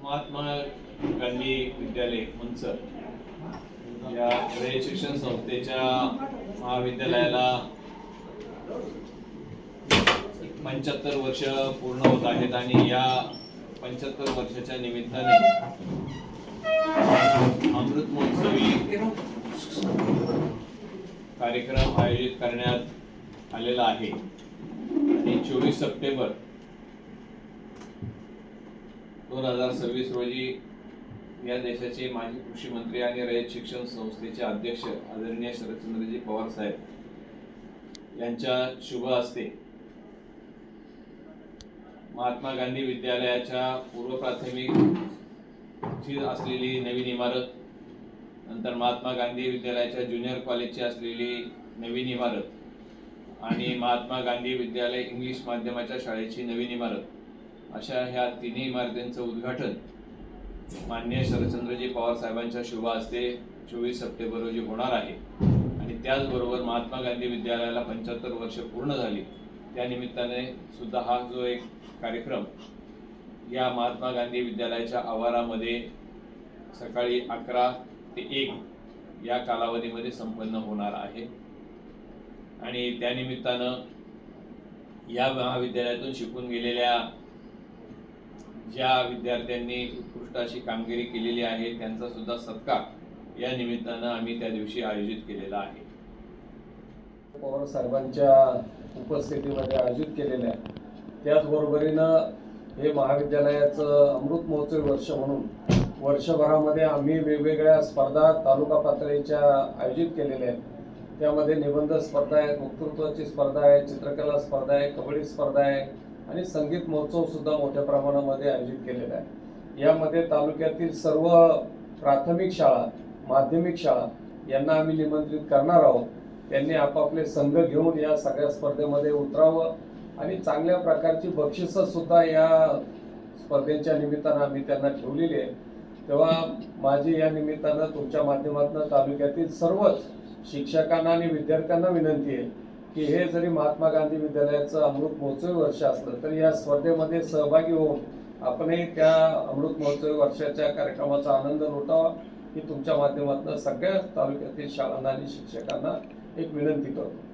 महात्मा गांधी विद्यालय मंचर या रयत शिक्षण संस्थेच्या महाविद्यालयाला 75 वर्ष पूर्ण होत आहेत आणि या 75 वर्षाच्या निमित्ताने अमृत महोत्सवी कार्यक्रम आयोजित करण्यात आलेला आहे आणि 24 सप्टेंबर 2026 रोजी या देशाचे माजी कृषी मंत्री आणि रयत शिक्षण संस्थेचे अध्यक्ष आदरणीय शरदचंद्रजी पवार साहेब यांच्या शुभ हस्ते महात्मा गांधी विद्यालयाच्या पूर्व प्राथमिक ची असलेली नवीन इमारत, नंतर महात्मा गांधी विद्यालयाच्या ज्युनियर कॉलेजची असलेली नवीन इमारत आणि महात्मा गांधी विद्यालय इंग्लिश माध्यमाच्या शाळेची नवीन इमारत अशा ह्या तिन्ही इमारतींचं उद्घाटन माननीय शरदचंद्रजी पवार साहेबांच्या शुभ हस्ते 24 सप्टेंबर रोजी होणार आहे आणि त्याचबरोबर महात्मा गांधी विद्यालयाला 75 वर्ष पूर्ण झाली त्या निमित्ताने सुद्धा हा जो एक कार्यक्रम या महात्मा गांधी विद्यालयाच्या आवारामध्ये सकाळी 11 ते 1 या कालावधीमध्ये संपन्न होणार आहे आणि त्या निमित्तानं या महाविद्यालयातून शिकून गेलेल्या ज्या विद्यार्थ्यांनी उत्कृष्ट अशी कामगिरी केलेली आहे त्यांचा सुद्धा सत्कार या निमित्तानं आम्ही त्या दिवशी आयोजित केलेला आहे. पवार साहेबांच्या उपस्थितीमध्ये आयोजित केलेल्या त्याचबरोबरीनं हे महाविद्यालयाचं अमृत महोत्सवी वर्ष म्हणून वर्षभरामध्ये आम्ही वेगवेगळ्या स्पर्धा तालुका पातळीच्या आयोजित केलेल्या आहेत. त्यामध्ये निबंध स्पर्धा आहे, वक्तृत्वाची स्पर्धा आहे, चित्रकला स्पर्धा आहे, कबड्डी स्पर्धा आहे आणि संगीत महोत्सव सुद्धा मोठ्या प्रमाणामध्ये आयोजित केलेला आहे. यामध्ये तालुक्यातील सर्व प्राथमिक शाळा, माध्यमिक शाळा यांना आम्ही निमंत्रित करणार आहोत. त्यांनी आपापले संघ घेऊन या सगळ्या स्पर्धेमध्ये उतरावं आणि चांगल्या प्रकारची बक्षिसं सुद्धा या स्पर्धेच्या निमित्तानं आम्ही त्यांना ठेवलेली आहे. तेव्हा माझी या निमित्तानं तुमच्या माध्यमातून तालुक्यातील सर्वच शिक्षकांना आणि विद्यार्थ्यांना विनंती आहे की हे जरी महात्मा गांधी विद्यालयाचं अमृत महोत्सवी वर्ष असलं तरी या स्पर्धेमध्ये सहभागी होऊन आपणही त्या अमृत महोत्सवी वर्षाच्या कार्यक्रमाचा आनंद लुटावा ही तुमच्या माध्यमातून सगळ्या तालुक्यातील शाळांना आणि शिक्षकांना एक विनंती करतो.